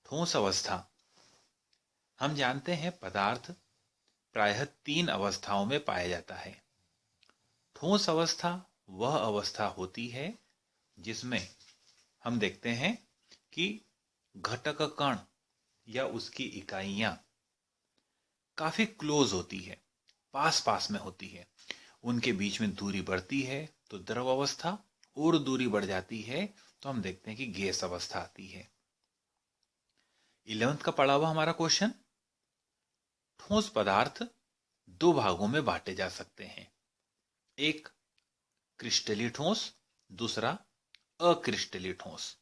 ठोस अवस्था। हम जानते हैं पदार्थ प्रायः तीन अवस्थाओं में पाया जाता है। ठोस अवस्था वह अवस्था होती है जिसमें हम देखते हैं कि घटक कण या उसकी इकाइयां काफी क्लोज होती है, पास पास में होती है। उनके बीच में दूरी बढ़ती है तो द्रव अवस्था, और दूरी बढ़ जाती है तो हम देखते हैं कि गैस अवस्था आती है। 11th का पढ़ा हुआ हमारा क्वेश्चन। ठोस पदार्थ दो भागों में बांटे जा सकते हैं, एक क्रिस्टलीय ठोस, दूसरा अक्रिस्टलीय ठोस।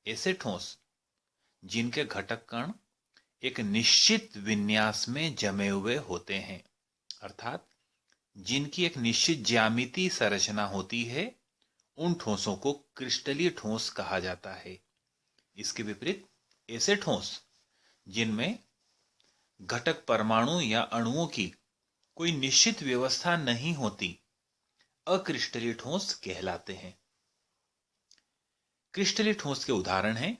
ऐसे ठोस जिनके घटक कण एक निश्चित विन्यास में जमे हुए होते हैं, अर्थात जिनकी एक निश्चित ज्यामिति संरचना होती है, उन ठोसों को क्रिस्टलीय ठोस कहा जाता है। इसके विपरीत ऐसे ठोस जिनमें घटक परमाणु या अणुओं की कोई निश्चित व्यवस्था नहीं होती, अक्रिस्टलीय ठोस कहलाते हैं। क्रिस्टलीय ठोस के उदाहरण हैं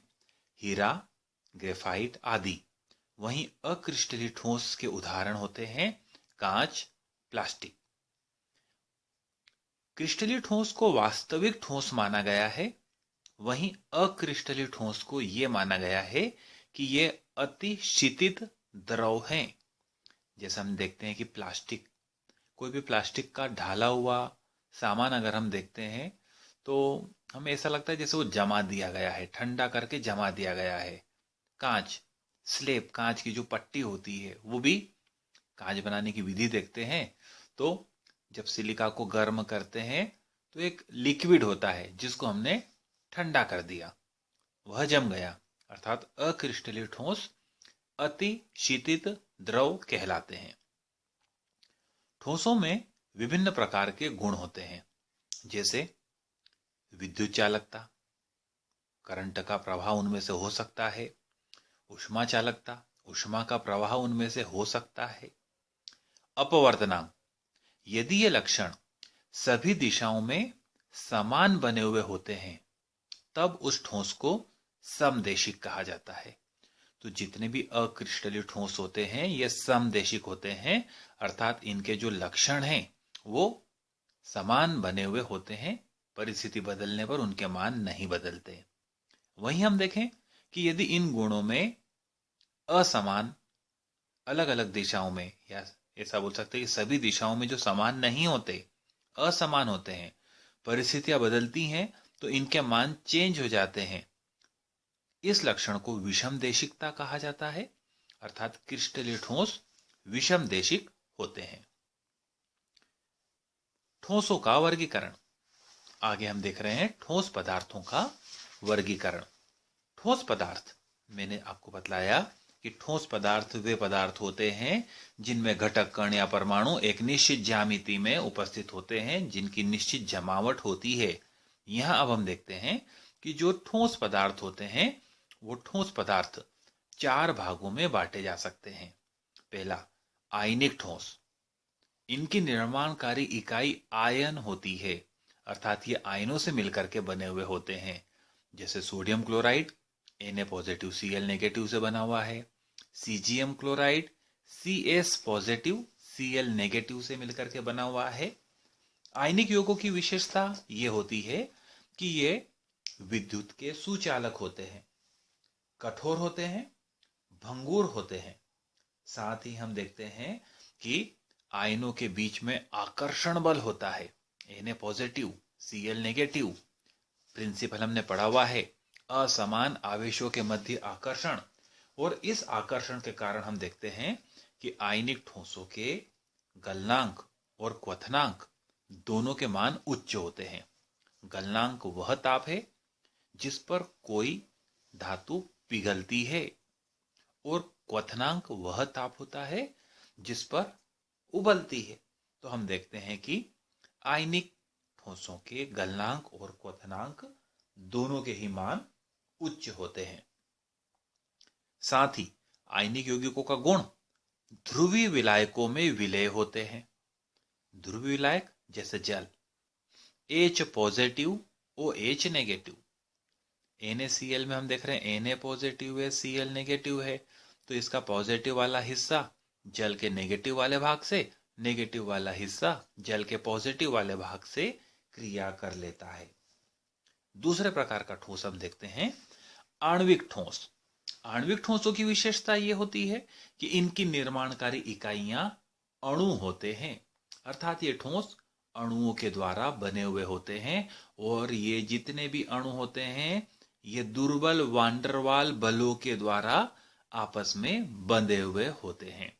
हीरा, ग्रेफाइट आदि। वहीं अक्रिस्टलीय ठोस के उदाहरण होते हैं कांच, प्लास्टिक। क्रिस्टलीय ठोस को वास्तविक ठोस माना गया है, वहीं अक्रिस्टलीय ठोस को यह माना गया है कि ये अति शीतित द्रव हैं। जैसे हम देखते हैं कि प्लास्टिक, कोई भी प्लास्टिक का ढाला हुआ सामान अगर हम देखते हैं तो हमें ऐसा लगता है जैसे वो जमा दिया गया है, ठंडा करके जमा दिया गया है। कांच, स्लेब, कांच की जो पट्टी होती है, वो भी कांच बनाने की विधि देखते हैं तो जब सिलिका को गर्म करते हैं तो एक लिक्विड होता है जिसको हमने ठंडा कर दिया, वह जम गया, अर्थात अक्रिस्टलीय ठोस अति शीतित द्रव कहलाते हैं। ठोसों में विभिन्न प्रकार के गुण होते हैं, जैसे विद्युत चालकता, करंट का प्रवाह उनमें से हो सकता है। ऊष्मा चालकता, ऊष्मा का प्रवाह उनमें से हो सकता है। अपवर्तनांक, यदि ये लक्षण सभी दिशाओं में समान बने हुए होते हैं तब उस ठोस को समदेशिक कहा जाता है। तो जितने भी अक्रिस्टलीय ठोस होते हैं ये समदेशिक होते हैं, अर्थात इनके जो लक्षण हैं वो समान बने हुए होते हैं, परिस्थिति बदलने पर उनके मान नहीं बदलते। वहीं हम देखें कि यदि इन गुणों में असमान, अलग अलग दिशाओं में, या ऐसा बोल सकते हैं कि सभी दिशाओं में जो समान नहीं होते, असमान होते हैं, परिस्थितियां बदलती हैं तो इनके मान चेंज हो जाते हैं। इस लक्षण को विषम देशिकता कहा जाता है, अर्थात क्रिस्टलीय ठोस विषम देशिक होते हैं। ठोसों का वर्गीकरण, आगे हम देख रहे हैं ठोस पदार्थों का वर्गीकरण। ठोस पदार्थ, मैंने आपको बतलाया कि ठोस पदार्थ वे पदार्थ होते हैं जिनमें घटक कण या परमाणु एक निश्चित ज्यामिति में उपस्थित होते हैं, जिनकी निश्चित जमावट होती है। यहां अब हम देखते हैं कि जो ठोस पदार्थ होते हैं वो ठोस पदार्थ चार भागों में बांटे जा सकते हैं। पहला, आयनिक ठोस। इनकी निर्माणकारी इकाई आयन होती है, अर्थात ये आयनों से मिलकर के बने हुए होते हैं। जैसे sodium chloride Na positive Cl negative से बना हुआ है, सीजीएम chloride Cs positive Cl negative से मिलकर के बना हुआ है। आयनिक यौगों की विशेषता ये होती है कि ये विद्युत के सुचालक होते हैं, कठोर होते हैं, भंगुर होते हैं। साथ ही हम देखते हैं कि आयनों के बीच में आकर्षण बल होता है, Na positive Cl negative. Principle हमने पढ़ा हुआ है, असमान आवेशों के मध्य आकर्षण, और इस आकर्षण के कारण हम देखते हैं कि आयनिक ठोसों के गलनांक और क्वथनांक दोनों के मान उच्च होते हैं। गलनांक वह ताप है जिस पर कोई धातु पिघलती है, और क्वथनांक वह ताप होता है जिस पर उबलती है। तो हम देखते हैं कि आयनिक ठोसों के गलनांक और क्वथनांक दोनों के ही मान उच्च होते हैं। साथ ही आयनिक यौगिकों का गुण ध्रुवीय विलायकों में विलय होते हैं। ध्रुवीय विलायक जैसे जल, H positive OH negative. NaCl में हम देख रहे हैं Na पॉजिटिव है, Cl नेगेटिव है, तो इसका पॉजिटिव वाला हिस्सा जल के नेगेटिव वाले भाग से, नेगेटिव वाला हिस्सा जल के पॉजिटिव वाले भाग से क्रिया कर लेता है। दूसरे प्रकार का ठोस हम देखते हैं आणविक ठोस। आणविक ठोसों की विशेषता यह होती है कि इनकी निर्माणकारी इकाइयां अणु होते हैं, अर्थात ये ठोस अणुओं के द्वारा बने हुए होते हैं, और ये जितने भी अणु होते हैं ये दुर्बल वांडरवाल बलों के द्वारा आपस में बंधे हुए होते हैं।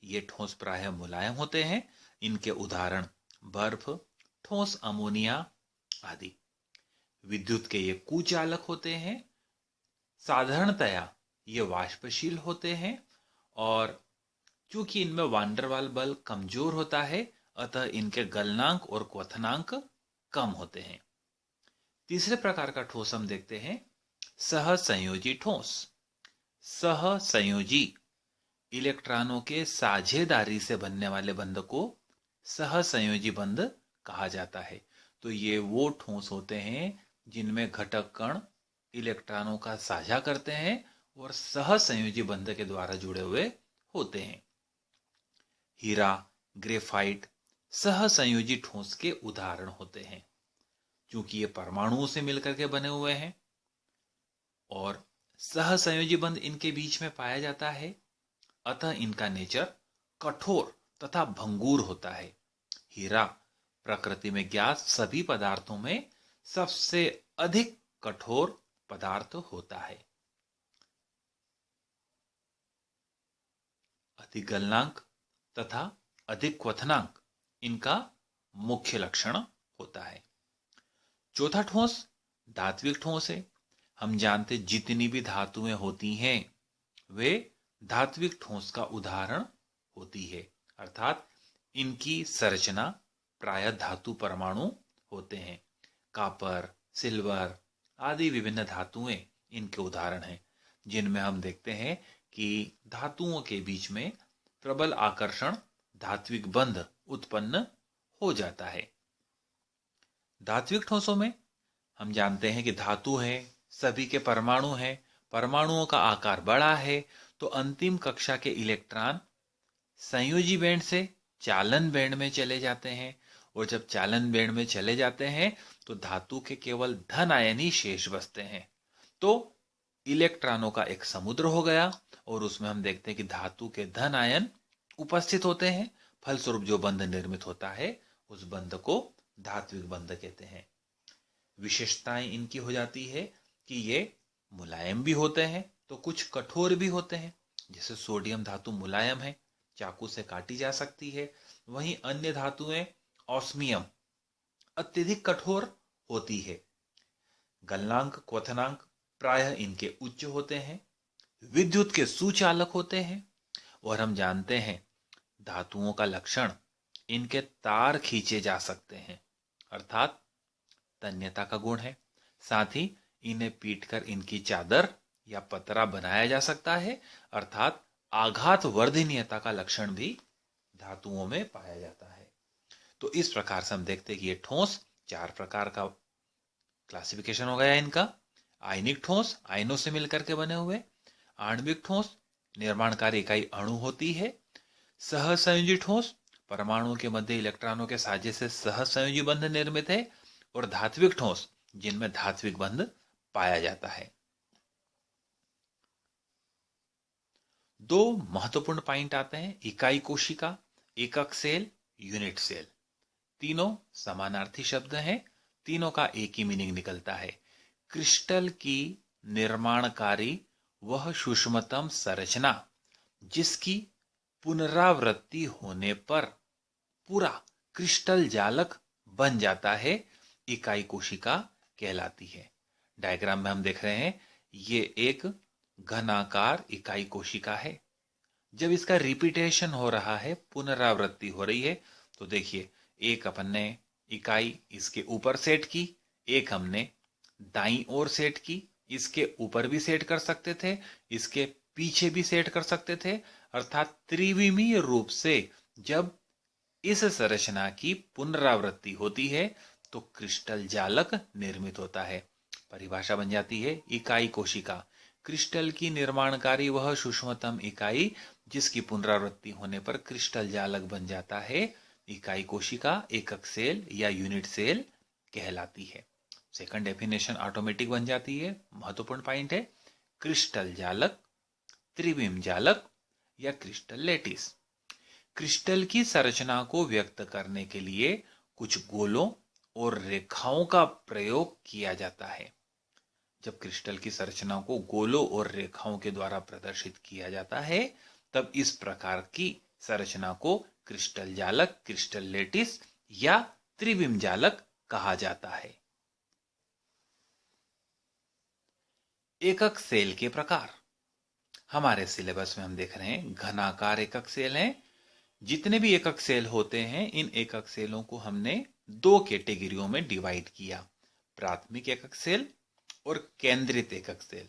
ये ठोस प्रायः मुलायम होते हैं। इनके उदाहरण बर्फ, ठोस अमोनिया आदि। विद्युत के ये कुचालक होते हैं। साधारणतया ये वाष्पशील होते हैं, और चूंकि इनमें वांडरवाल बल कमजोर होता है अतः इनके गलनांक और क्वथनांक कम होते हैं। तीसरे प्रकार का ठोस हम देखते हैं सहसंयोजी ठोस। सहसंयोजी इलेक्ट्रॉनों के साझेदारी से बनने वाले बंध को सहसंयोजी बंध कहा जाता है। तो ये वो ठोस होते हैं जिनमें घटक कण इलेक्ट्रॉनों का साझा करते हैं और सहसंयोजी बंध के द्वारा जुड़े हुए होते हैं। हीरा, ग्रेफाइट सहसंयोजी ठोस के उदाहरण होते हैं। क्योंकि ये परमाणुओं से मिलकर के बने हुए हैं और सहसंयोजी बंध इनके बीच में पाया जाता है, अतः इनका नेचर कठोर तथा भंगुर होता है। हीरा प्रकृति में ज्ञात सभी पदार्थों में सबसे अधिक कठोर पदार्थ होता है। अधिक गलनांक तथा अधिक क्वथनांक इनका मुख्य लक्षण होता है। चौथा ठोस धात्विक ठोस है। हम जानते जितनी भी धातुएं होती हैं वे धात्विक ठोस का उदाहरण होती है, अर्थात इनकी संरचना प्रायः धातु परमाणु होते हैं। कॉपर, सिल्वर आदि विभिन्न धातुएं इनके उदाहरण हैं, जिनमें हम देखते हैं कि धातुओं के बीच में प्रबल आकर्षण धात्विक बंध उत्पन्न हो जाता है। धात्विक ठोसों में हम जानते हैं कि धातु है, सभी के परमाणु हैं, परमाणुओं का आकार बड़ा है, तो अंतिम कक्षा के इलेक्ट्रॉन संयोजी बैंड से चालन बैंड में चले जाते हैं, और जब चालन बैंड में चले जाते हैं तो धातु के केवल धन आयन ही शेष बचते हैं। तो इलेक्ट्रॉनों का एक समुद्र हो गया, और उसमें हम देखते हैं कि धातु के धन आयन उपस्थित होते हैं। फलस्वरूप जो बंध निर्मित होता है उस बंध को धात्विक बंध कहते हैं। विशेषताएं इनकी हो जाती है कि ये मुलायम भी होते हैं तो कुछ कठोर भी होते हैं। जैसे सोडियम धातु मुलायम है, चाकू से काटी जा सकती है, वहीं अन्य धातुएं ऑस्मियम अत्यधिक कठोर होती है। गलनांक क्वथनांक प्रायः इनके उच्च होते हैं। विद्युत के सुचालक होते हैं, और हम जानते हैं धातुओं का लक्षण इनके तार खींचे जा सकते हैं, अर्थात तन्यता का गुण है। साथ ही इन्हें पीटकर इनकी चादर या पतरा बनाया जा सकता है, अर्थात आघात वर्धनीयता का लक्षण भी धातुओं में पाया जाता है। तो इस प्रकार से हम देखते हैं कि ये ठोस चार प्रकार का क्लासिफिकेशन हो गया इनका। आयनिक ठोस आयनों से मिलकर के बने हुए, आणविक ठोस निर्माणकारी इकाई अणु होती है, सहसंयोजी ठोस परमाणुओं के मध्य इलेक्ट्रॉनों के साझे से सहसंयोजी बंध निर्मित है, और धात्विक ठोस जिनमें धात्विक बंध पाया जाता है। दो महत्वपूर्ण पॉइंट आते हैं, इकाई कोशिका, एकक सेल, यूनिट सेल। तीनों समानार्थी शब्द हैं, तीनों का एक ही मीनिंग निकलता है। क्रिस्टल की निर्माणकारी वह सूक्ष्मतम संरचना जिसकी पुनरावृत्ति होने पर पूरा क्रिस्टल जालक बन जाता है, इकाई कोशिका कहलाती है। डायग्राम में हम देख रहे हैं ये एक घनाकार इकाई कोशिका है। जब इसका रिपीटेशन हो रहा है, पुनरावृत्ति हो रही है, तो देखिए एक अपन ने इकाई इसके ऊपर सेट की, एक हमने दाईं ओर सेट की, इसके ऊपर भी सेट कर सकते थे, इसके पीछे भी सेट कर सकते थे, अर्थात त्रिविमीय रूप से जब इस संरचना की पुनरावृत्ति होती है तो क्रिस्टल जालक निर्मित होता है। परिभाषा बन जाती है इकाई कोशिका, क्रिस्टल की निर्माणकारी वह सूक्ष्मतम इकाई जिसकी पुनरावृत्ति होने पर क्रिस्टल जालक बन जाता है। इकाई कोशिका एकक सेल या यूनिट सेल कहलाती है। सेकंड डेफिनेशन ऑटोमेटिक बन जाती है। महत्वपूर्ण पॉइंट है क्रिस्टल जालक, त्रिविम जालक या क्रिस्टल लेटिस। क्रिस्टल की संरचना को व्यक्त करने के लिए कुछ गोलों और रेखाओं का प्रयोग किया जाता है। जब क्रिस्टल की संरचना को गोलों और रेखाओं के द्वारा प्रदर्शित किया जाता है तब इस प्रकार की संरचना को क्रिस्टल जालक, क्रिस्टल लेटिस या त्रिविम जालक कहा जाता है। एकक सेल के प्रकार हमारे सिलेबस में हम देख रहे हैं घनाकार एकक सेल हैं। जितने भी एकक सेल होते हैं इन एकक सेलों को हमने दो कैटेगरियों में डिवाइड किया, प्राथमिक एकक सेल और केंद्रित एकक सेल।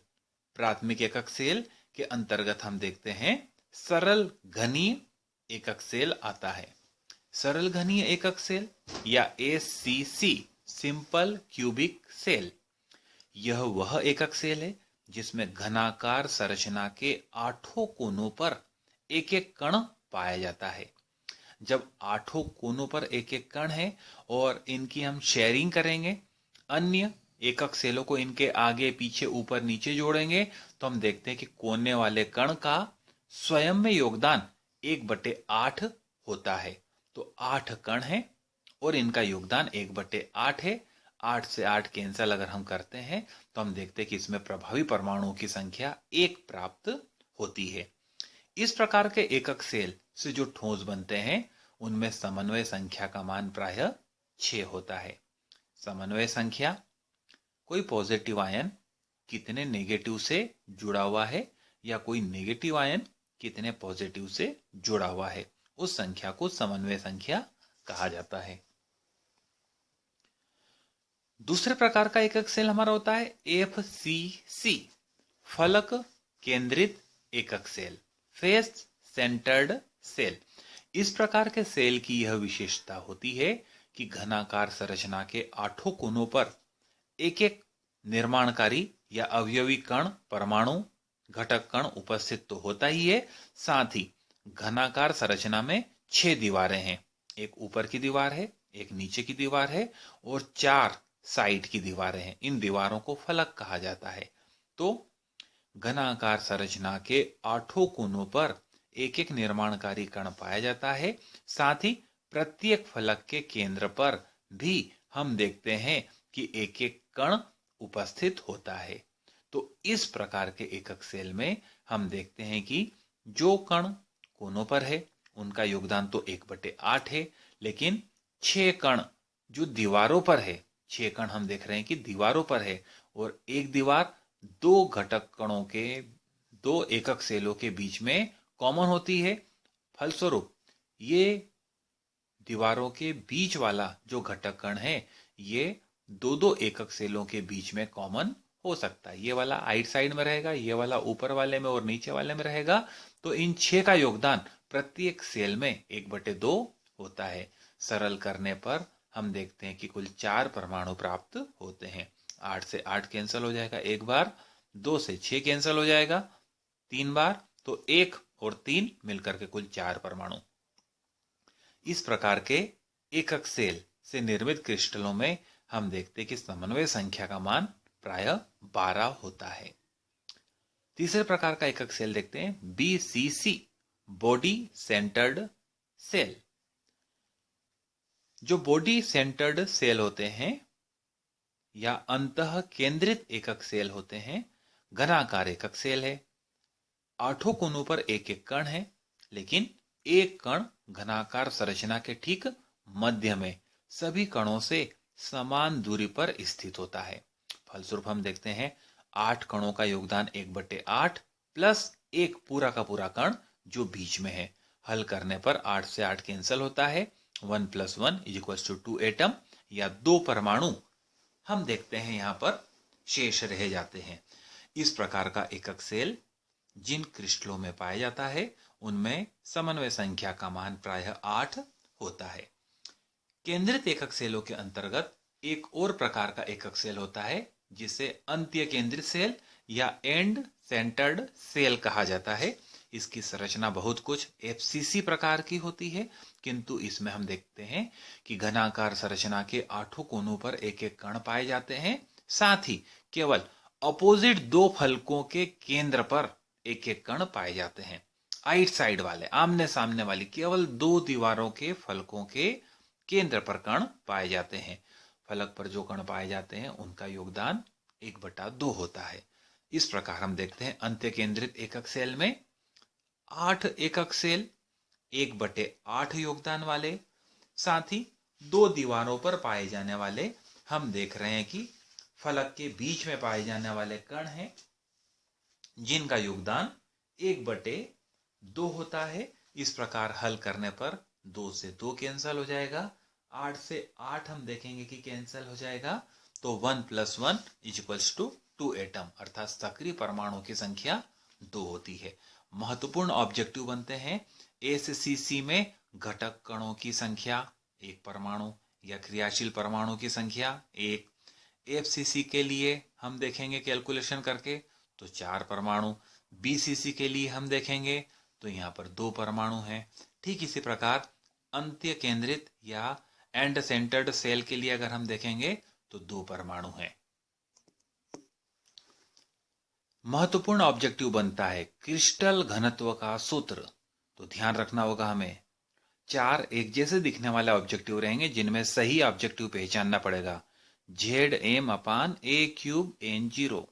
प्राथमिक एकक सेल के अंतर्गत हम देखते हैं सरल घनीय एकक सेल आता है। सरल घनीय एकक सेल या एसीसी, सिंपल क्यूबिक सेल, यह वह एकक सेल है जिसमें घनाकार संरचना के आठों कोनों पर एक एक कण पाया जाता है। जब आठों कोनों पर एक एक कण है और इनकी हम शेयरिंग करेंगे, अन्य एकक सेलों को इनके आगे पीछे ऊपर नीचे जोड़ेंगे तो हम देखते हैं कि कोने वाले कण का स्वयं में योगदान 1/8 होता है। तो 8 कण है और इनका योगदान 1/8 है। 8 से 8 कैंसल अगर हम करते हैं तो हम देखते हैं कि इसमें प्रभावी परमाणुओं की संख्या 1 प्राप्त होती है। इस प्रकार के एकक सेल से जो ठोस बनते हैं उनमें समन्वय संख्या का मान प्रायः 6 होता है। समन्वय संख्या कोई पॉजिटिव आयन कितने नेगेटिव से जुड़ा हुआ है या कोई नेगेटिव आयन कितने पॉजिटिव से जुड़ा हुआ है, उस संख्या को समन्वय संख्या कहा जाता है। दूसरे प्रकार का एकक सेल हमारा होता है एफसीसी, फलक केंद्रित एकक सेल, फेस सेंटर्ड सेल। इस प्रकार के सेल की यह विशेषता होती है कि घनाकार संरचना के आठों कोनों पर एक एक निर्माणकारी या अवयवी कण, परमाणु, घटक कण उपस्थित तो होता ही है, साथ ही घनाकार संरचना में 6 दीवारें हैं। एक ऊपर की दीवार है, एक नीचे की दीवार है और 4 साइड की दीवारें हैं। इन दीवारों को फलक कहा जाता है। तो घनाकार संरचना के आठों कोनों पर एक एक निर्माणकारी कण पाया जाता है। साथ ही प्रत्येक फलक के केंद्र पर भी हम देखते हैं कि एक एक कण उपस्थित होता है। तो इस प्रकार के एकक सेल में हम देखते हैं कि जो कण कोनों पर है उनका योगदान तो 1/8 है, लेकिन 6 कण जो दीवारों पर है, 6 कण हम देख रहे हैं कि दीवारों पर है और एक दीवार 2 घटक कणों के, 2 एकक सेलों के बीच में कॉमन होती है। फलस्वरूप ये दीवारों के बीच वाला जो घटक कण है ये 2-2 एकक सेलों के बीच में कॉमन हो सकता है। ये वाला आइट साइड में रहेगा, ये वाला ऊपर वाले में और नीचे वाले में रहेगा। तो इन 6 का योगदान प्रत्येक सेल में 1/2 होता है। सरल करने पर हम देखते हैं कि कुल 4 परमाणु प्राप्त होते हैं। 8 से 8 कैंसिल हो जाएगा एक बार, 2 से 6 कैंसिल हो जाएगा 3 बार, तो 1 और 3 मिलकर के कुल 4 परमाणु। इस प्रकार के एकक सेल से निर्मित क्रिस्टलों में हम देखते हैं कि समन्वय संख्या का मान प्रायः 12 होता है। तीसरे प्रकार का एकक सेल देखते हैं बीसीसी, बॉडी सेंटर्ड सेल। जो बॉडी सेंटर्ड सेल होते हैं या अंतः केंद्रित एकक सेल होते हैं, घनाकार एकक सेल है। 8 कोनों पर एक एक कण है, लेकिन एक कण घनाकार संरचना के ठीक मध्य में सभी कणों से समान दूरी पर स्थित होता है। फलस्वरूप हम देखते हैं 8 कणों का योगदान 1/8 प्लस एक पूरा का पूरा कण जो बीच में है। हल करने पर 8 से 8 कैंसिल होता है। 1 + 1 = 2 एटम या 2 परमाणु हम देखते हैं यहां पर शेष रह जाते हैं। इस प्रकार का एकक सेल जिन क्रिस्टलों में पाया जाता है उनमें समन्वय संख्या का मान प्रायः 8 होता है। केंद्रित एकक सेलों के अंतर्गत एक और प्रकार का एकक सेल होता है जिसे अंत्य केंद्रित सेल या एंड सेंटर्ड सेल कहा जाता है। इसकी संरचना बहुत कुछ एफसीसी प्रकार की होती है, किंतु इसमें हम देखते हैं कि घनाकार संरचना के 8 कोनों पर एक एक कण पाए जाते हैं। साथ ही केवल अपोजिट 2 फलकों के केंद्र पर एक एक कण पाए जाते हैं। आइट साइड वाले, आमने सामने वाली केवल 2 दीवारों के फलकों के केंद्र पर कण पाए जाते हैं। फलक पर जो कण पाए जाते हैं उनका योगदान 1/2 होता है। इस प्रकार हम देखते हैं अंत्य केंद्रित एकक सेल में 8 एकक सेल 1/8 योगदान वाले, साथ ही 2 दीवारों पर पाए जाने वाले हम देख रहे हैं कि फलक के बीच में पाए जाने वाले कण हैं, जिनका योगदान 1/2 होता है। इस प्रकार हल करने पर 2 से 2 कैंसल हो जाएगा, 8 से 8 हम देखेंगे कि कैंसल हो जाएगा, तो 1 + 1 = 2 एटम, अर्थात सक्रिय परमाणुओं की संख्या 2 होती है। महत्वपूर्ण ऑब्जेक्टिव बनते हैं एससीसी में घटक कणों की संख्या 1 परमाणु या क्रियाशील परमाणु की संख्या 1। एफसीसी के लिए हम देखेंगे कैलकुलेशन करके तो 4 परमाणु, बीसीसी के लिए हम देखेंगे तो यहाँ पर 2 परमाणु हैं। ठीक इसी प्रकार अंत्य केंद्रित या एंड सेंटर्ड सेल के लिए अगर हम देखेंगे तो 2 परमाणु हैं। महत्वपूर्ण ऑब्जेक्टिव बनता है क्रिस्टल घनत्व का सूत्र। तो ध्यान रखना होगा हमें 4 एक जैसे दिखने वाले ऑब्जेक्टिव रहेंगे, जिनमें सही ऑब्जेक्टिव पहचानना पड़ेगा। Zm/A3N0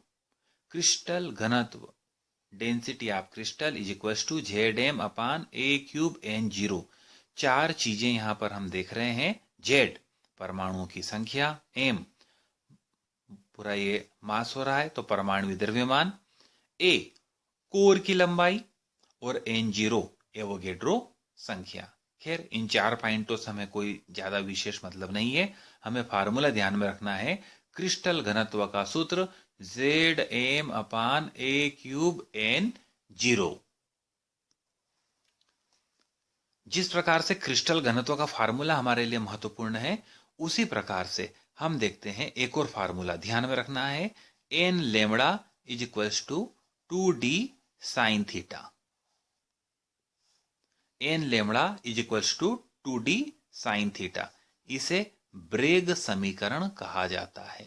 क्रिस्टल घनत्व, डेंसिटी ऑफ क्रिस्टल = Zm/A3N0। 4 चीजें यहां पर हम देख रहे हैं। Z परमाणुओं की संख्या, M पूरा ये मास हो रहा है तो परमाणु द्रव्यमान, A कोर की लंबाई और N0 एवोगेड्रो संख्या। खैर इन 4 पॉइंटों से हमें कोई ज्यादा विशेष मतलब नहीं है, हमें फार्मूला ध्यान में रखना है। क्रिस्टल घनत्व का सूत्र Zm/A3N0। जिस प्रकार से क्रिस्टल घनत्व का फार्मूला हमारे लिए महत्वपूर्ण है, उसी प्रकार से हम देखते हैं एक और फार्मूला ध्यान में रखना है। n lambda = 2d sin theta. n lambda = 2d sin theta. इसे ब्रेग समीकरण कहा जाता है।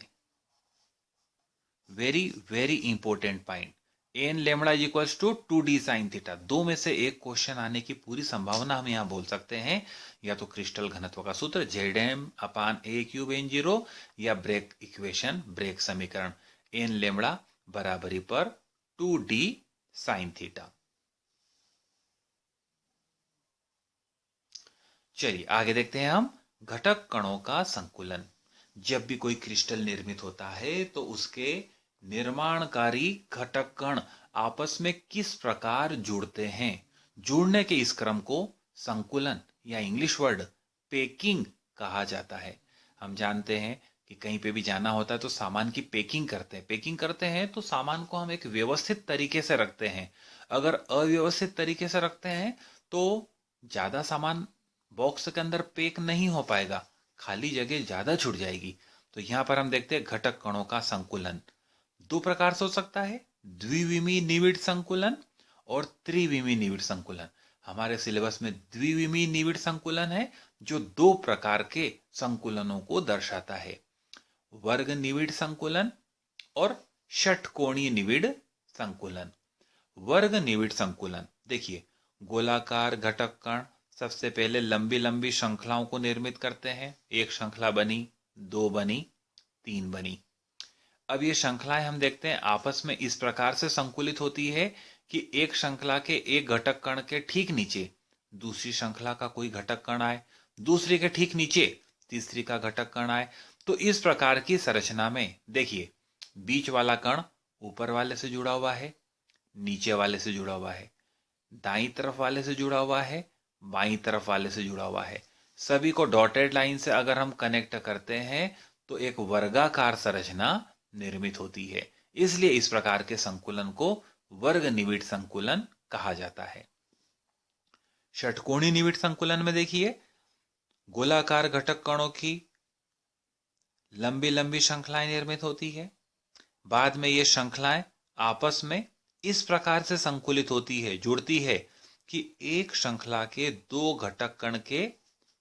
Very very important point, n lambda = 2d sin theta. 2 में से एक क्वेश्चन आने की पूरी संभावना हम यहां बोल सकते हैं, या तो क्रिस्टल घनत्व का सूत्र Zm/A3N0 या ब्रेग इक्वेशन, ब्रेग समीकरण n लैम्बडा बराबरी पर 2d sin थीटा। चलिए आगे देखते हैं हम घटक कणों का संकुलन। जब भी कोई क्रिस्टल निर्मित होता है तो उसके निर्माणकारी घटक कण आपस में किस प्रकार जुड़ते हैं, जुड़ने के इस क्रम को संकुलन या इंग्लिश वर्ड पैकिंग कहा जाता है। हम जानते हैं कि कहीं पे भी जाना होता है तो सामान की पैकिंग करते हैं। पैकिंग करते हैं तो सामान को हम एक व्यवस्थित तरीके से रखते हैं। अगर अव्यवस्थित तरीके से रखते हैं तो ज्यादा सामान बॉक्स के अंदर पैक नहीं हो पाएगा, खाली जगह ज्यादा छूट जाएगी। तो यहां पर हम देखते हैं घटक कणों का संकुलन 2 प्रकार से हो सकता है, द्विविमीय निविड़ संकुलन और त्रिविमीय निविड़ संकुलन। हमारे सिलेबस में द्विविमीय निविड़ संकुलन है जो 2 प्रकार के संकुलनों को दर्शाता है, वर्ग निविड़ संकुलन और षटकोणीय निविड़ संकुलन। वर्ग निविड़ संकुलन देखिए, गोलाकार घटक कण सबसे पहले लंबी लंबी श्रृंखलाओं को निर्मित करते हैं। एक श्रृंखला बनी, 2 बनी, 3 बनी। अब ये श्रृंखलाएं हम देखते हैं आपस में इस प्रकार से संकुलित होती है कि एक श्रृंखला के एक घटक कण के ठीक नीचे दूसरी श्रृंखला का कोई घटक कण आए, दूसरी के ठीक नीचे तीसरी का घटक कण आए। तो इस प्रकार की संरचना में देखिए, बीच वाला कण ऊपर वाले से जुड़ा हुआ है, नीचे वाले से जुड़ा हुआ है, दाईं तरफ वाले से जुड़ा हुआ है, बाईं तरफ वाले से जुड़ा हुआ है। सभी को डॉटेड लाइन से अगर हम कनेक्ट करते हैं तो एक वर्गाकार संरचना निर्मित होती है। इसलिए इस प्रकार के संकुलन को वर्ग निविड़ संकुलन कहा जाता है। षटकोणीय निविड़ संकुलन में देखिए, गोलाकार घटक कणों की लंबी लंबी श्रृंखलाएं निर्मित होती है। बाद में ये श्रृंखलाएं आपस में इस प्रकार से संकुलित होती है, जुड़ती है कि एक श्रृंखला के दो घटक कण के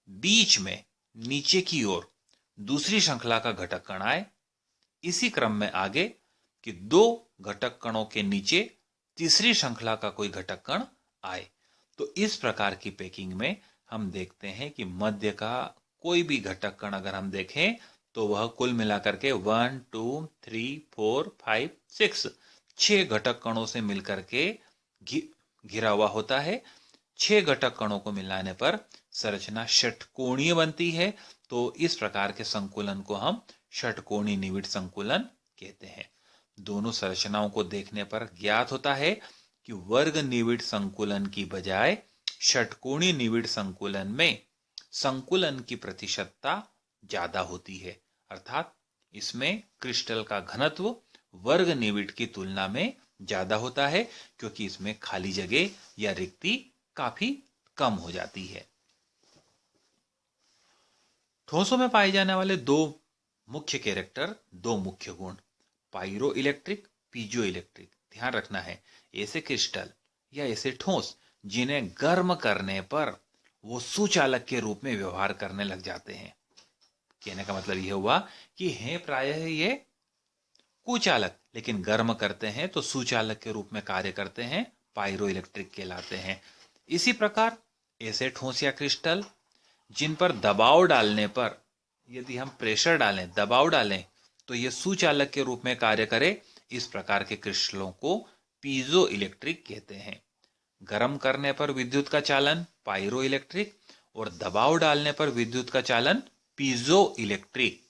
बीच में नीचे की ओर दूसरी श्रृंखला का घटक कण आए। इसी क्रम में आगे कि दो घटक कणों के नीचे तीसरी श्रृंखला का कोई घटक कण आए। तो इस प्रकार की पैकिंग में हम देखते हैं कि मध्य का कोई भी घटक कण अगर हम देखें तो वह कुल मिलाकर के 1 2 3 4 5 6 घटक कणों से मिलकर के घिरा हुआ होता है। 6 घटक कणों को मिलाने पर संरचना षटकोणीय बनती है। तो इस प्रकार के संकुलन को हम षटकोणीय निविड़ संकुलन कहते हैं। दोनों संरचनाओं को देखने पर ज्ञात होता है कि वर्ग निविड़ संकुलन की बजाय षटकोणीय निविड़ संकुलन में संकुलन की प्रतिशतता ज्यादा होती है, अर्थात इसमें क्रिस्टल का घनत्व वर्ग निविड़ की तुलना में ज्यादा होता है, क्योंकि इसमें खाली जगह या रिक्ति काफी कम हो जाती है। ठोसों में पाए जाने वाले दो मुख्य कैरेक्टर, दो मुख्य गुण, पायरो इलेक्ट्रिक, पीजो इलेक्ट्रिक। ध्यान रखना है, ऐसे क्रिस्टल या ऐसे ठोस जिन्हें गर्म करने पर वो सुचालक के रूप में व्यवहार करने लग जाते हैं। कहने का मतलब यह हुआ कि हैं प्रायः ये कुचालक, लेकिन गर्म करते हैं तो सुचालक के रूप में कार्य करते हैं, पायरो इलेक्ट्रिक कहलाते हैं। इसी प्रकार ऐसे ठोस या क्रिस्टल जिन पर दबाव डालने पर, यदि हम प्रेशर डालें, दबाव डालें, तो ये सुचालक के रूप में कार्य करे, इस प्रकार के क्रिस्टलों को पीजो इलेक्ट्रिक कहते हैं। गर्म करने पर विद्युत का चालन पायरो इलेक्ट्रिक और दबाव डालने पर विद्युत का चालन पीजो इलेक्ट्रिक।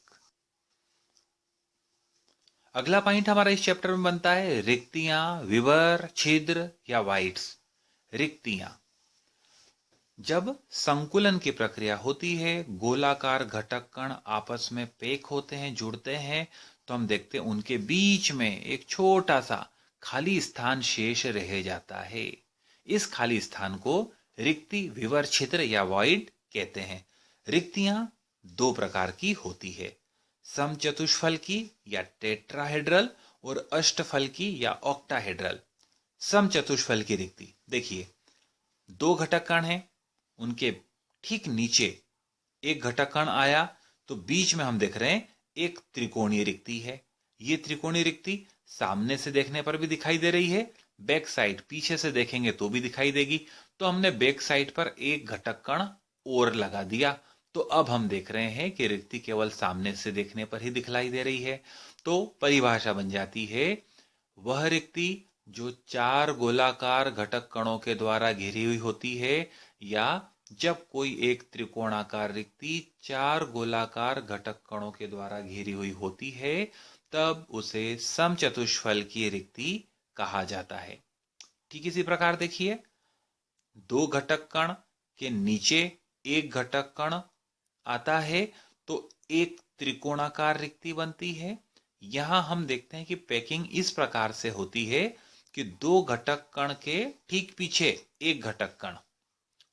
अगला पॉइंट हमारा इस चैप्टर में बनता है रिक्तियां, विवर, छिद्र या वाइड्स। रिक्तियां, जब संकुलन की प्रक्रिया होती है, गोलाकार घटक कण आपस में पैक होते हैं, जुड़ते हैं, तो हम देखते हैं उनके बीच में एक छोटा सा खाली स्थान शेष रह जाता है। इस खाली स्थान को रिक्ति, विवर, छिद्र या वॉइड कहते हैं। रिक्तियां दो प्रकार की होती है, समचतुष्फल की या टेट्राहेड्रल और अष्टफल की या ऑक्टाहेड्रल। समचतुष्फल की रिक्ति देखिए, दो घटक कण हैं, उनके ठीक नीचे एक घटक कण आया तो बीच में हम देख रहे हैं एक त्रिकोणीय रिक्ति है। ये त्रिकोणीय रिक्ति सामने से देखने पर भी दिखाई दे रही है, बैक साइड पीछे से देखेंगे तो भी दिखाई देगी। तो हमने बैक साइड पर एक घटक कण और लगा दिया, तो अब हम देख रहे हैं कि रिक्ति केवल सामने से देखने पर ही दिखलाई दे रही है। तो परिभाषा बन जाती है, वह रिक्ति जो चार गोलाकार घटक कणों के द्वारा घिरी हुई होती है, या जब कोई एक त्रिकोणाकार रिक्ति चार गोलाकार घटक कणों के द्वारा घिरी हुई होती है, तब उसे समचतुष्फल की रिक्ति कहा जाता है। ठीक इसी प्रकार देखिए, दो घटक कण के नीचे एक घटक कण आता है तो एक त्रिकोणाकार रिक्ति बनती है। यहां हम देखते हैं कि पैकिंग इस प्रकार से होती है कि दो घटक कण के ठीक पीछे एक घटक कण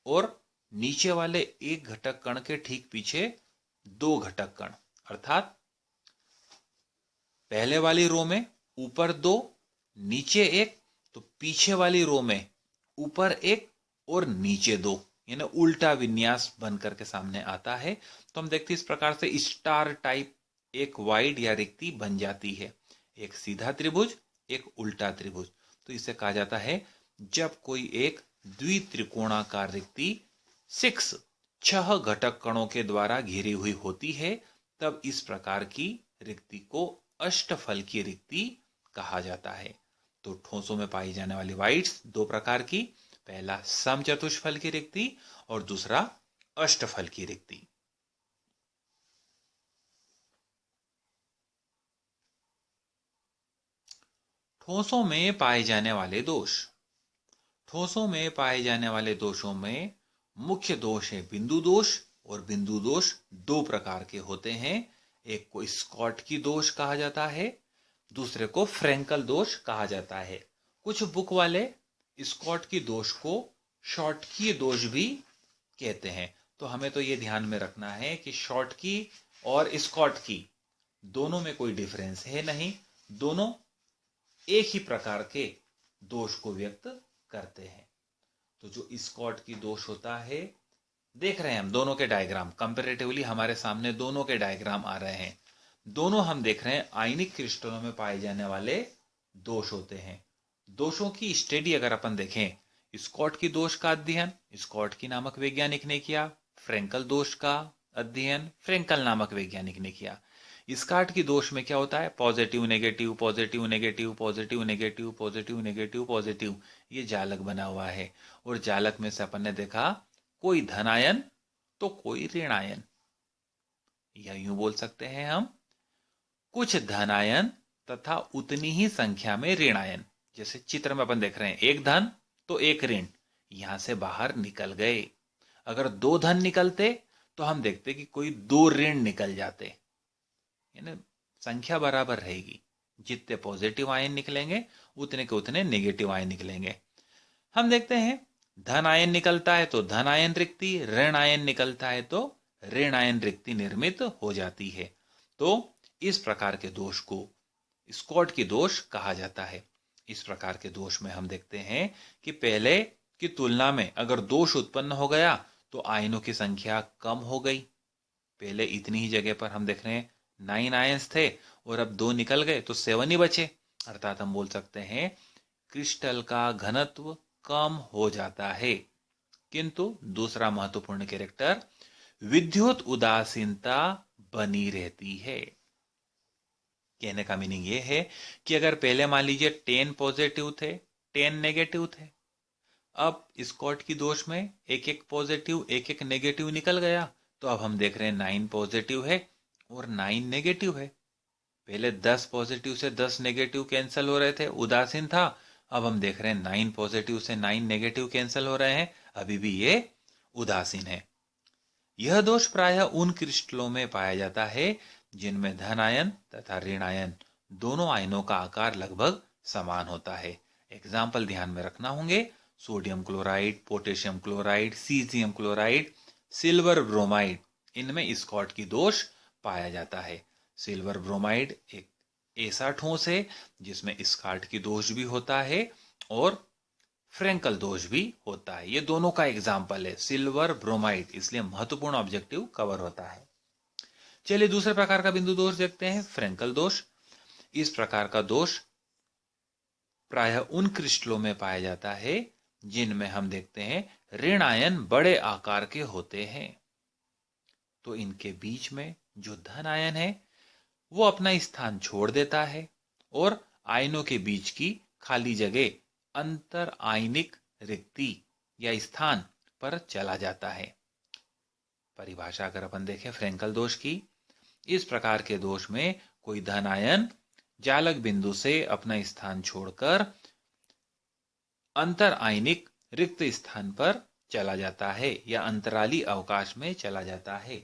और नीचे वाले एक घटक कण के ठीक पीछे दो घटक कण, अर्थात पहले वाली रो में ऊपर दो, नीचे एक, तो पीछे वाली रो में ऊपर एक और नीचे दो, यानी उल्टा विन्यास बन करके सामने आता है। तो हम देखते हैं इस प्रकार से स्टार टाइप एक वाइड या रिक्ति बन जाती है, एक सीधा त्रिभुज, एक उल्टा त्रिभुज। तो इसे कहा जाता है जब कोई एक द्वित्रिकोणाकार रिक्ति छह घटक कणों के द्वारा घिरी हुई होती है, तब इस प्रकार की रिक्ति को अष्टफल की रिक्ति कहा जाता है। तो ठोसों में पाई जाने वाली वाइड्स दो प्रकार की, पहला समचतुष्फल की रिक्ति और दूसरा अष्टफल की रिक्ति। ठोसों में पाए जाने वाले दोष। ठोसों में पाए जाने वाले दोषों में मुख्य दोष है बिंदु दोष, और बिंदु दोष दो प्रकार के होते हैं। एक को स्कॉटकी दोष कहा जाता है, दूसरे को फ्रेंकल दोष कहा जाता है। कुछ बुक वाले स्कॉटकी दोष को शॉर्टकी दोष भी कहते हैं। तो हमें तो ये ध्यान में रखना है कि शॉर्टकी और स्कॉटकी दोनों में कोई डिफरेंस है नहीं, दोनों एक ही प्रकार के दोष को व्यक्त करते हैं। तो जो स्कॉट की दोष होता है, देख रहे हैं हम दोनों के डायग्राम, कंपैरेटिवली हमारे सामने दोनों के डायग्राम आ रहे हैं। दोनों हम देख रहे हैं आयनिक क्रिस्टलों में पाए जाने वाले दोष होते हैं। दोषों की स्टडी अगर अपन देखें, स्कॉट की दोष का अध्ययन स्कॉट की नामक वैज्ञानिक ने किया, फ्रेंकल दोष का अध्ययन फ्रेंकल नामक वैज्ञानिक ने किया। स्कॉट की दोष में क्या होता है, positive negative positive negative positive negative positive negative positive, ये जालक बना हुआ है। और जालक में से अपन ने देखा कोई धनायन तो कोई ऋणायन, या यूं बोल सकते हैं हम कुछ धनायन तथा उतनी ही संख्या में ऋणायन। जैसे चित्र में अपन देख रहे हैं, एक धन तो एक ऋण यहां से बाहर निकल गए। अगर दो धन निकलते तो हम देखते कि कोई दो ऋण निकल जाते, यानी संख्या बराबर रहेगी। जितने पॉजिटिव आयन निकलेंगे उतने के उतने नेगेटिव आयन निकलेंगे। हम देखते हैं धन आयन निकलता है तो धन आयन रिक्ति, ऋण आयन निकलता है तो ऋण आयन रिक्ति निर्मित हो जाती है। तो इस प्रकार के दोष को स्कॉट की दोष कहा जाता है। इस प्रकार के दोष में हम देखते हैं कि पहले की तुलना में अगर दोष उत्पन्न हो गया तो आयनों की संख्या कम हो गई। पहले इतनी ही जगह पर हम देख रहे हैं 9 आयन्स थे और अब 2 निकल गए तो 7 ही बचे। अर्थात हम बोल सकते हैं क्रिस्टल का घनत्व कम हो जाता है। किंतु दूसरा महत्वपूर्ण कैरेक्टर, विद्युत उदासीनता बनी रहती है। कहने का मीनिंग ये है कि अगर पहले मान लीजिए 10 पॉजिटिव थे 10 नेगेटिव थे, अब स्कॉट की दोष में एक एक पॉजिटिव एक एक नेगेटिव निकल गया, तो अब हम देख रहे हैं 9 पॉजिटिव है और 9 नेगेटिव है। पहले 10 पॉजिटिव से 10 नेगेटिव कैंसिल हो रहे थे, उदासीन था। अब हम देख रहे हैं 9 पॉजिटिव से 9 नेगेटिव कैंसिल हो रहे हैं, अभी भी ये उदासीन है। यह दोष प्रायः उन क्रिस्टलों में पाया जाता है जिनमें धन आयन तथा ऋण आयन दोनों आयनों का आकार लगभग समान होता है। एग्जाम्पल ध्यान में रखना होंगे, sodium chloride, potassium chloride, caesium chloride, silver bromide, इनमें स्कॉट की दोष पाया जाता है। सिल्वर ब्रोमाइड एक ऐसा ठोस है जिसमें स्कॉट की दोष भी होता है और फ्रेंकल दोष भी होता है। ये दोनों का एग्जाम्पल है सिल्वर ब्रोमाइड, इसलिए महत्वपूर्ण ऑब्जेक्टिव कवर होता है। चलिए दूसरे प्रकार का बिंदु दोष देखते हैं, फ्रेंकल दोष। इस प्रकार का दोष प्रायः उन क्रिस्टलों में पाया जाता है जिनमें हम देखते हैं ऋण आयन बड़े आकार के होते हैं। तो इनके बीच में जो धन आयन है वो अपना स्थान छोड़ देता है और आयनों के बीच की खाली जगह अंतर आयनिक रिक्ति या स्थान पर चला जाता है। परिभाषा अगर अपन देखें फ्रेंकल दोष की, इस प्रकार के दोष में कोई धन आयन जालक बिंदु से अपना स्थान छोड़कर अंतर आयनिक रिक्त स्थान पर चला जाता है या अंतराली अवकाश में चला जाता है।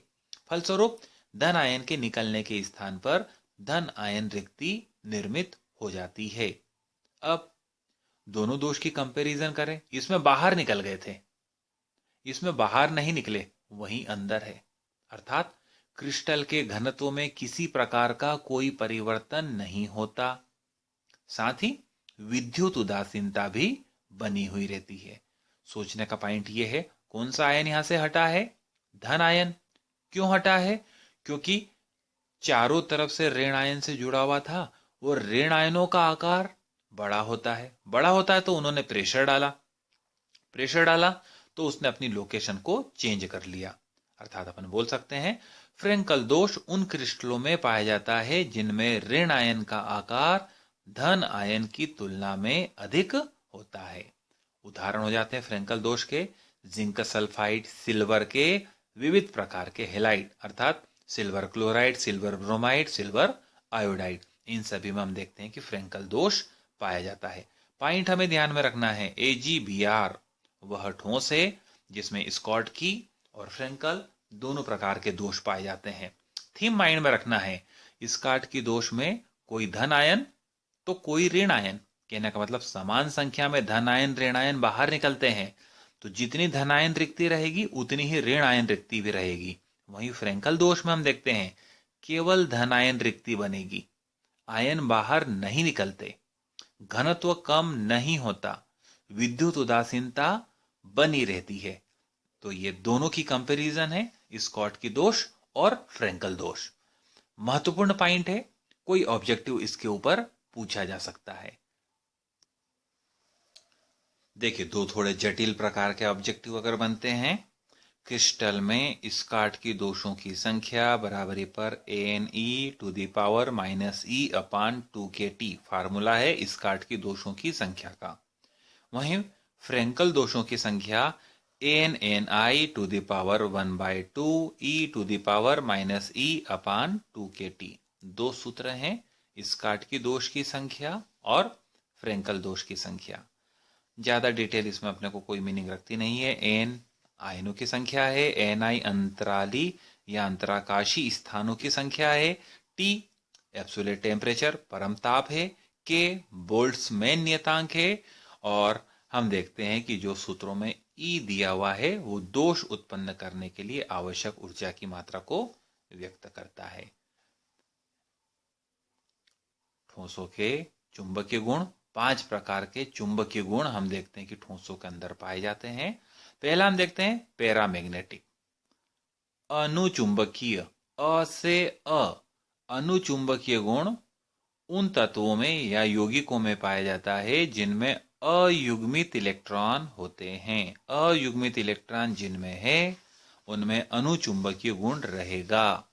फलस्वरूप धन आयन के निकलने के स्थान पर धन आयन रिक्ति निर्मित हो जाती है। अब दोनों दोष की कंपैरिजन करें, इसमें बाहर निकल गए थे, इसमें बाहर नहीं निकले, वहीं अंदर है। अर्थात क्रिस्टल के घनत्व में किसी प्रकार का कोई परिवर्तन नहीं होता, साथ ही विद्युत उदासीनता भी बनी हुई रहती है। सोचने का पॉइंट यह है, कौन सा आयन यहां से हटा है, धन आयन। क्यों हटा है, क्योंकि चारों तरफ से ऋण आयन से जुड़ा हुआ था और ऋण आयनों का आकार बड़ा होता है। बड़ा होता है तो उन्होंने प्रेशर डाला तो उसने अपनी लोकेशन को चेंज कर लिया। अर्थात अपन बोल सकते हैं फ्रेंकल दोष उन क्रिस्टलों में पाया जाता है जिनमें ऋण आयन का आकार धन आयन की तुलना में अधिक होता है। उदाहरण हो जाते हैं फ्रेंकल दोष के जिंक सल्फाइड, सिल्वर के विविध प्रकार के हेलाइड, अर्थात silver chloride, silver bromide, silver iodide, इन सभी में हम देखते हैं कि फ्रेंकल दोष पाया जाता है। पॉइंट हमें ध्यान में रखना है, AgBr वह ठोस है जिसमें स्कॉट की और फ्रेंकल दोनों प्रकार के दोष पाए जाते हैं। थीम माइंड में रखना है, स्कॉट की दोष में कोई धन आयन तो कोई ऋण आयन, कहने का मतलब समान संख्या में धन आयन ऋण आयन बाहर निकलते हैं, तो जितनी धन आयन रिक्ति रहेगी उतनी ही ऋण आयन रिक्ति भी रहेगी। वहीं फ्रेंकल दोष में हम देखते हैं केवल धन आयन रिक्ति बनेगी, आयन बाहर नहीं निकलते, घनत्व कम नहीं होता, विद्युत उदासीनता बनी रहती है। तो ये दोनों की कंपैरिजन है, स्कॉट की दोष और फ्रेंकल दोष। महत्वपूर्ण पॉइंट है, कोई ऑब्जेक्टिव इसके ऊपर पूछा जा सकता है। देखिए, दो थोड़े जटिल प्रकार के ऑब्जेक्टिव अगर बनते हैं, क्रिस्टल में स्कॉट की दोषों की संख्या बराबरी पर -e⁻² फार्मूला है स्कॉट की दोषों की संख्या का। वहीं फ्रेंकल दोषों की संख्या n⁻²⁻e⁻−e/2kT। दो सूत्र हैं, स्कॉट की दोष की संख्या और फ्रेंकल दोष की संख्या। ज्यादा डिटेल इसमें अपने को कोई मीनिंग रखती नहीं है। एन आयनों की संख्या है, Ni अंतराली या अंतराकाशी स्थानों की संख्या है, T एब्सोल्यूट टेम्परेचर परम ताप है, K बोल्ट्जमैन नियतांक है, और हम देखते हैं कि जो सूत्रों में E दिया हुआ है वो दोष उत्पन्न करने के लिए आवश्यक ऊर्जा की मात्रा को व्यक्त करता है। ठोसों के चुंबकीय गुण, 5 प्रकार के चुंबकीय गुण हम देखते हैं कि ठोसों के अंदर पाए जाते हैं। पहला हम देखते हैं पैरामैग्नेटिक, अनुचुंबकीय, अ से अ। अनुचुंबकीय गुण उन तत्वों में या यौगिकों में पाया जाता है जिनमें अयुग्मित इलेक्ट्रॉन होते हैं। अयुग्मित इलेक्ट्रॉन जिनमें है उनमें अनुचुंबकीय गुण रहेगा।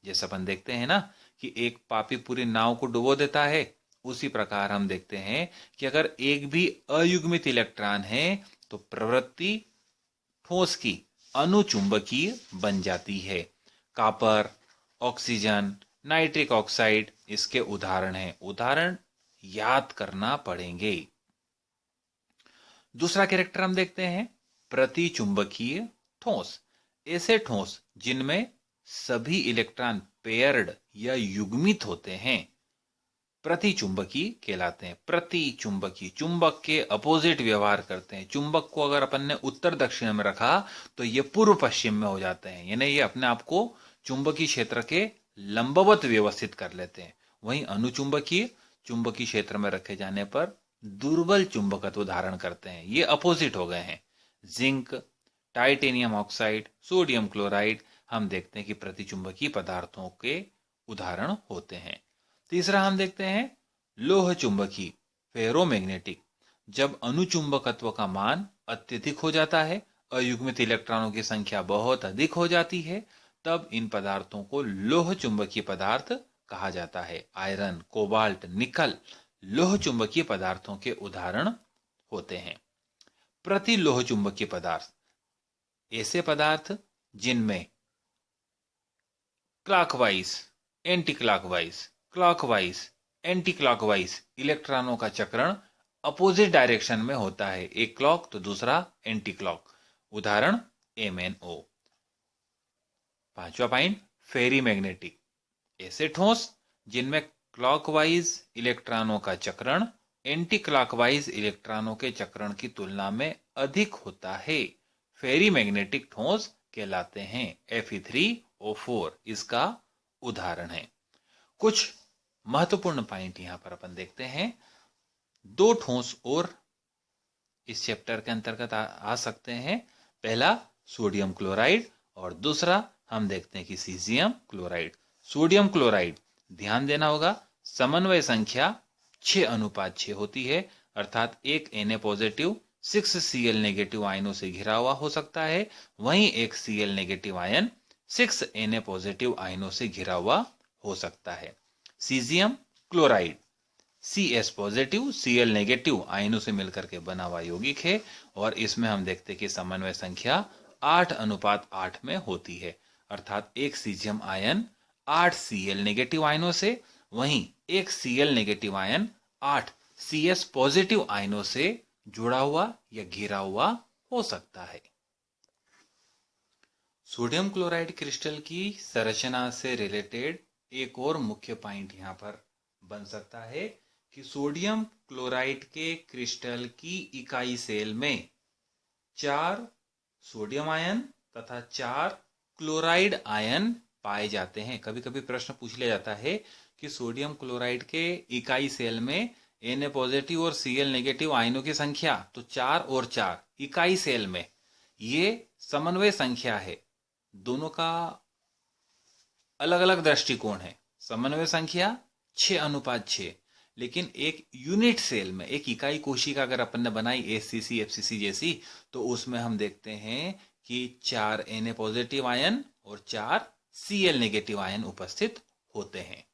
जैसे अपन देखते हैं ना कि एक पापी पूरी नाव को डुबो देता है, उसी प्रकार हम देखते हैं कि अगर एक भी अयुग्मित इलेक्ट्रॉन है तो प्रवृत्ति ठोस की अनुचुंबकीय बन जाती है। कॉपर, ऑक्सीजन, नाइट्रिक ऑक्साइड इसके उदाहरण हैं। उदाहरण याद करना पड़ेंगे। दूसरा कैरेक्टर हम देखते हैं प्रतिचुंबकीय ठोस। ऐसे ठोस जिनमें सभी इलेक्ट्रॉन पेयर्ड या युग्मित होते हैं प्रतिचुंबकीय कहलाते हैं। प्रतिचुंबकीय चुंबक के अपोजिट व्यवहार करते हैं। चुंबक को अगर अपन ने उत्तर दक्षिण में रखा तो ये पूर्व पश्चिम में हो जाते हैं, यानी ये अपने आप को चुंबकीय क्षेत्र के लंबवत व्यवस्थित कर लेते हैं। वहीं अनुचुंबकीय चुंबकीय क्षेत्र में रखे जाने पर दुर्बल चुंबकत्व धारण करते हैं, ये अपोजिट हो गए हैं। Zinc, titanium oxide, sodium chloride हम देखते हैं कि प्रतिचुंबकीय पदार्थों के उदाहरण होते हैं। तीसरा हम देखते हैं लोह चुंबकीय, फेरोमैग्नेटिक। जब अनुचुंबकत्व का मान अत्यधिक हो जाता है, अयुग्मित इलेक्ट्रॉनों की संख्या बहुत अधिक हो जाती है, तब इन पदार्थों को लोह चुंबकीय पदार्थ कहा जाता है। आयरन, कोबाल्ट, निकल लोह चुंबकीय पदार्थों के उदाहरण होते हैं। प्रतिलोह चुंबकीय पदार्थ ऐसे पदार्थ जिनमें clockwise, anti clockwise, clockwise, anti clockwise इलेक्ट्रॉनों का चक्रण अपोजिट डायरेक्शन में होता है, एक क्लॉक तो दूसरा एंटी क्लॉक। उदाहरण MnO। पांचवा पॉइंट फेरी मैग्नेटिक, ऐसे ठोस जिनमें क्लॉकवाइज इलेक्ट्रॉनों का चक्रण एंटी क्लॉकवाइज इलेक्ट्रॉनों के चक्रण की तुलना में अधिक होता है, फेरी मैग्नेटिक ठोस कहलाते हैं। Fe3O4 इसका उदाहरण है। कुछ महत्वपूर्ण पॉइंट यहां पर अपन देखते हैं। दो ठोस और इस चैप्टर के अंतर्गत आ सकते हैं। पहला सोडियम क्लोराइड और दूसरा हम देखते हैं कि सीजियम क्लोराइड। सोडियम क्लोराइड ध्यान देना होगा, समन्वय संख्या 6:6 होती है, अर्थात एक Na पॉजिटिव 6 Cl नेगेटिव आयनों से घिरा हुआ हो सकता है, वहीं एक Cl negative ion 6 Na positive आयनों से घिरा हुआ हो सकता है। Caesium chloride Cs positive Cl negative आयनों से मिलकर के बना हुआ यौगिक है, और इसमें हम देखते हैं कि समन्वय संख्या 8:8 में होती है, अर्थात एक सीजियम आयन 8 Cl नेगेटिव आयनों से, वहीं एक Cl negative ion 8 Cs positive आयनों से जुड़ा हुआ या घिरा हुआ हो सकता है। सोडियम क्लोराइड क्रिस्टल की संरचना से रिलेटेड एक और मुख्य पॉइंट यहां पर बन सकता है कि सोडियम क्लोराइड के क्रिस्टल की इकाई सेल में 4 सोडियम आयन तथा 4 क्लोराइड आयन पाए जाते हैं। कभी कभी प्रश्न पूछ लिया जाता है कि सोडियम क्लोराइड के इकाई सेल में Na पॉजिटिव और Cl नेगेटिव आयनों की संख्या तो 4 और 4 इकाई सेल में, ये समन्वय संख्या है। दोनों का अलग अलग दृष्टिकोण है। समन्वय संख्या 6:6, लेकिन एक यूनिट सेल में, एक इकाई कोशिका अगर अपन ने बनाई एससीसी एफसीसी जैसी, तो उसमें हम देखते हैं कि 4 Na पॉजिटिव आयन और 4 Cl नेगेटिव आयन उपस्थित होते हैं।